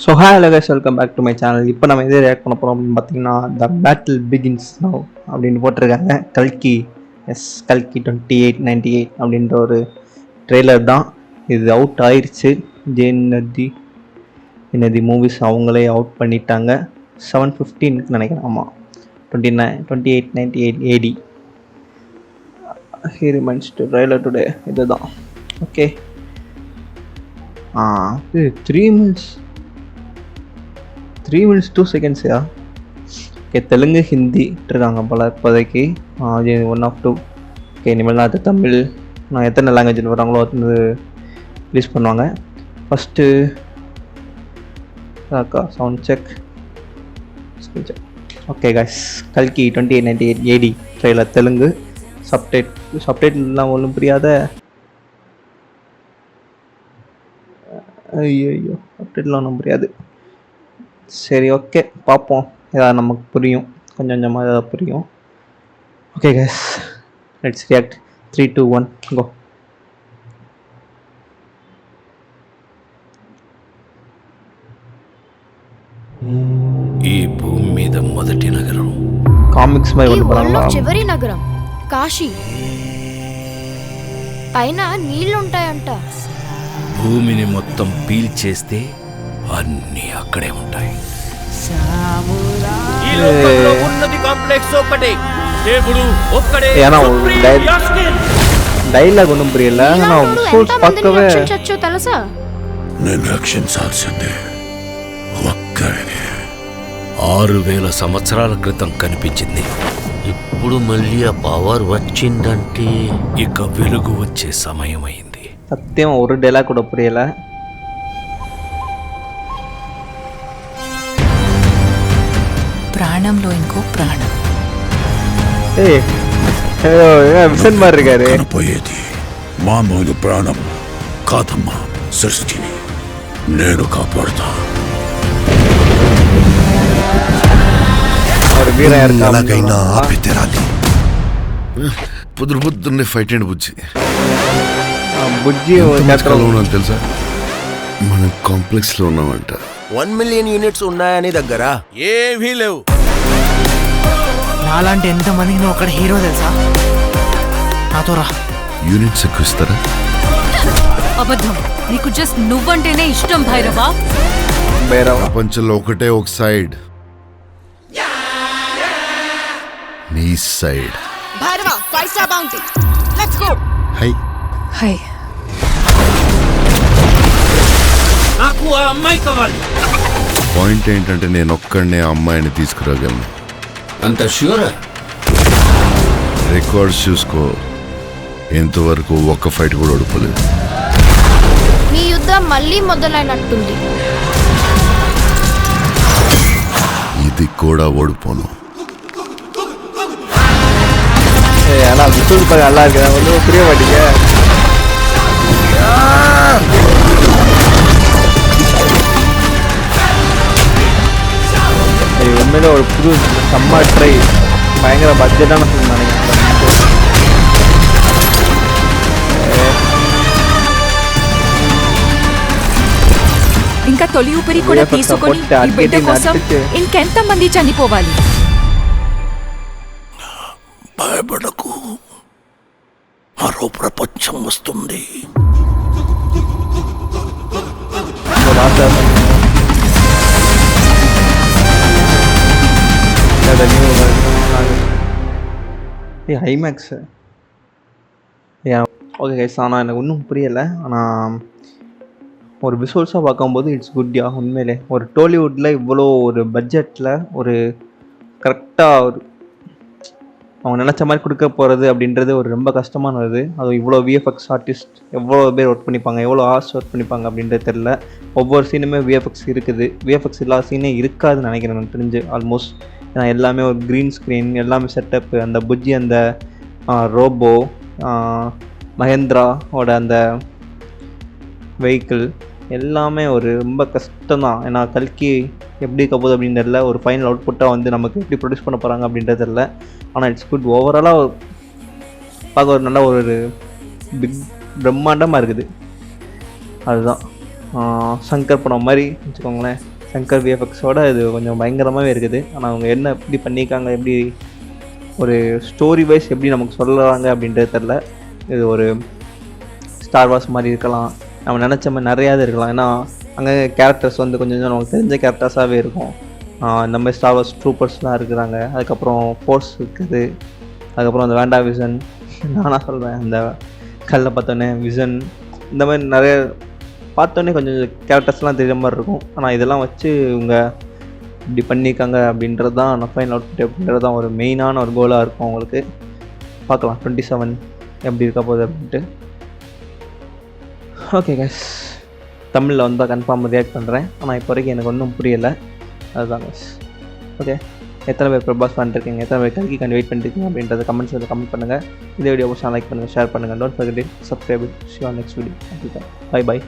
So hello guys, welcome back to my channel. இப்போ நம்ம எதை ரியாக்ட் பண்ண போகிறோம் அப்படின்னு பார்த்தீங்கன்னா, த பேட்டில் பிகின்ஸ் நவ் அப்படின்னு போட்டிருக்காங்க. கல்கி, கல்கி 2898 அப்படின்ற ஒரு ட்ரெய்லர் தான் இது. அவுட் ஆயிடுச்சு. ஜெயநதி மூவிஸ் அவங்களே அவுட் பண்ணிட்டாங்க. 7:15 நினைக்கிறேன். ஆமாம், 2898 AD. He remains to trailer today. இதுதான். ஓகே. இது 3 minutes 2 seconds. Okay, Telugu Hindi இருக்காங்க போல இப்போதைக்கு. 1 of 2. ஓகே, இனிமேல் தான் அது தமிழ். நான் எத்தனை லாங்குவேஜில் வராங்களோ அது ரிலீஸ் பண்ணுவாங்க. First sound check. Okay guys, கல்கி 2898 AD ட்ரெய்லர் தெலுங்கு. சப்டைட்டில்லாம் ஒன்றும் புரியாத. ஐயோ, சப்டைட்டில் ஒன்றும் புரியாது. சரி, ஓகே, பார்ப்போம். ஏதாவது நமக்கு புரியும், கொஞ்சம் கொஞ்சமாக ஏதாவது புரியும். Okay guys, let's react. 3, 2, 1 கோ. ఈ భూమి మీద మొదటి నగరం కామిక్స్ మరి వల్ల చివరి నగరం కాశీ. పైన నీళ్లుంటాయంట. భూమిని మొత్తం పీల్చేస్తే అన్నీ అక్కడే ఉంటాయి. ఈ లోకంలో ఉన్నది కాంప్లెక్స్ ఒకటే, దేవుడు ఒక్కడే. డైలాగ్ ఒన్నుం పురియల. నా విజువల్స్ పక్కవే రక్షించొచ్చు తెలుసా? నేను రక్షించాల్సిందే ఒక్కడే. 6000 సంవత్సరాల క్రితం కనిపించింది. ఇప్పుడు మళ్ళీ ఆ పవర్ వచ్చిందంటే ఇక వెలుగు వచ్చే సమయం అయింది. సత్యం, ஒரு డైలాగ్ కూడా పురియల. ప్రాణంలో ఇంకో ప్రాణం. విసన్ మార్ గారు పోయేది మామూలు ప్రాణం కాదమ్మా, సృష్టిని నేను కాపాడుతా. ఎలాగైనా ఆపి తెరాలి. పొద్దున్నే ఫైట్ అండి బుజ్జి. బుజ్జి ఉన్నాను తెలుసా? మనం కాంప్లెక్స్ లో ఉన్నామంట. 1 million యూనిట్స్ ఉన్నాయని దగ్గర ఏమీ లేవు. నాలాంటి ఎంతమందికి నువ్వు అక్కడ హీరో తెలుసా? నాతో రా. యూనిట్స్ ఎక్కువ ఇస్తారా? అబద్ధం. నీకు జస్ట్ నువ్వంటేనే ఇష్టం భైరవా. ప్రపంచంలో ఒకటే ఒక సైడ్, నీ side. Bhairava 5 star bounty. Let's go. High high. నాకు ఆ అమ్మాయి కావాలి. పాయింట్ ఏంటంటే నేను ఒక్కడనే ఆ అమ్మాయిని తీసుకురాగలను. అంత ష్యూర్? రికార్డ్స్ చూసుకో, ఎంతవరకు ఒక్క ఫైట్ కూడా ఓడిపోలేదు. మీ యుద్ధం మళ్ళీ మొదలైనట్టుంది. ఇది కూడా ఓడిపోను. ஆனால் விசுவல் பார்க்க நல்லா இருக்கு. ஒன்றும் புரிய மாட்டீங்க. உண்மையில ஒரு புது செம்ம ட்ரை, பயங்கர பட்ஜெட்டான ஃபிலிம் நினைக்கிறேன். ఇంకా తొలి ఊపిరి కూడా తీసుకొని ఈ బిడ్డ కోసం ఇంకెంత మంది చనిపోవాలి? భయపడకు, మరో ప్రపంచం వస్తుంది. ஐமேக்ஸ். ஓகே கைஸ், ஆனால் எனக்கு ஒன்றும் புரியலை. ஆனால் ஒரு விசுவல்ஸாக பார்க்கும்போது இட்ஸ் குட்யா. உண்மையிலே ஒரு டோலிவுட்டில் இவ்வளோ ஒரு பட்ஜெட்டில் ஒரு கரெக்டாக ஒரு அவங்க நினச்ச மாதிரி கொடுக்க போகிறது அப்படின்றது ஒரு ரொம்ப கஷ்டமானது. அது இவ்வளோ விஎஃப்எக்ஸ் ஆர்டிஸ்ட் எவ்வளோ பேர் ஒர்க் பண்ணிப்பாங்க, எவ்வளோ ஹார்ஸ் ஒர்க் பண்ணிப்பாங்க அப்படின்றது தெரில. ஒவ்வொரு சீனுமே விஎஃப்எக்ஸ் இருக்குது. விஎஃப்எக்ஸ் இல்லாத சீனே இருக்காதுன்னு நினைக்கிறேன் எனக்கு தெரிஞ்சு ஆல்மோஸ்ட். ஏன்னா எல்லாமே ஒரு க்ரீன் ஸ்க்ரீன், எல்லாமே செட்டப்பு. அந்த புஜ்ஜி, அந்த ரோபோ, மஹேந்திராவோட அந்த வெஹிக்கிள் எல்லாமே ஒரு ரொம்ப கஷ்டம்தான். ஏன்னா கல்கி எப்படி இருக்க போகுது அப்படின்னு தெரியல. ஒரு ஃபைனல் அவுட்புட்டாக வந்து நமக்கு எப்படி ப்ரொடியூஸ் பண்ண போகிறாங்க அப்படின்றது தெரியல. ஆனால் இட்ஸ் குட். ஓவராலாக பார்க்க ஒரு நல்ல ஒரு பிக் பிரம்மாண்டமாக இருக்குது. அதுதான் சங்கர் படம் மாதிரி வச்சுக்கோங்களேன். சங்கர் விஎஃப்எக்ஸோட இது கொஞ்சம் பயங்கரமாகவே இருக்குது. ஆனால் அவங்க என்ன எப்படி பண்ணியிருக்காங்க, எப்படி ஒரு ஸ்டோரி வைஸ் எப்படி நமக்கு சொல்லுறாங்க அப்படின்றது தெரில. இது ஒரு ஸ்டார் வார்ஸ் மாதிரி இருக்கலாம், நம்ம நினச்ச மாதிரி நிறையாவது இருக்கலாம். ஏன்னா அங்கே கேரக்டர்ஸ் வந்து கொஞ்சம் கொஞ்சம் நமக்கு தெரிஞ்ச கேரக்டர்ஸாகவே இருக்கும். இந்த மாதிரி ஸ்டார் வார்ஸ் ட்ரூப்பர்ஸ்லாம் இருக்கிறாங்க, அதுக்கப்புறம் ஃபோர்ஸ் இருக்குது, அதுக்கப்புறம் அந்த வேண்டா விஷன், நானாக சொல்கிறேன் அந்த கல்லை பார்த்தோன்னே விஷன், இந்த மாதிரி நிறைய பார்த்தோன்னே கொஞ்சம் கேரக்டர்ஸ்லாம் தெரியுற மாதிரி இருக்கும். ஆனால் இதெல்லாம் வச்சு இவங்க இப்படி பண்ணியிருக்காங்க அப்படின்றது தான் நான் ஃபைனல் அவுட்புட் அப்படின்றது தான் ஒரு மெயினான ஒரு கோலாக இருக்கும் அவங்களுக்கு. பார்க்கலாம் 27 எப்படி இருக்க போகுது அப்படின்ட்டு. ஓகே கைஸ், தமிழில் வந்தால் கன்ஃபார்ம் ரியாக்ட் பண்ணுறேன். ஆனால் இப்போ வரைக்கும் எனக்கு ஒன்றும் புரியலை, அதுதான் கைஸ். ஓகே, எத்தனை பேர் பிரபாஸ் பண்ணிருக்கீங்க, எத்தனை பேர் கல்கி வெயிட் பண்ணிருக்கீங்க அப்படின்றத கமெண்ட்ஸில் கமெண்ட் பண்ணுங்கள். இந்த வீடியோ பிடிச்சா லைக் பண்ணுங்கள், ஷேர் பண்ணுங்கள். Don't forget to subscribe. See you on next video. Bye bye.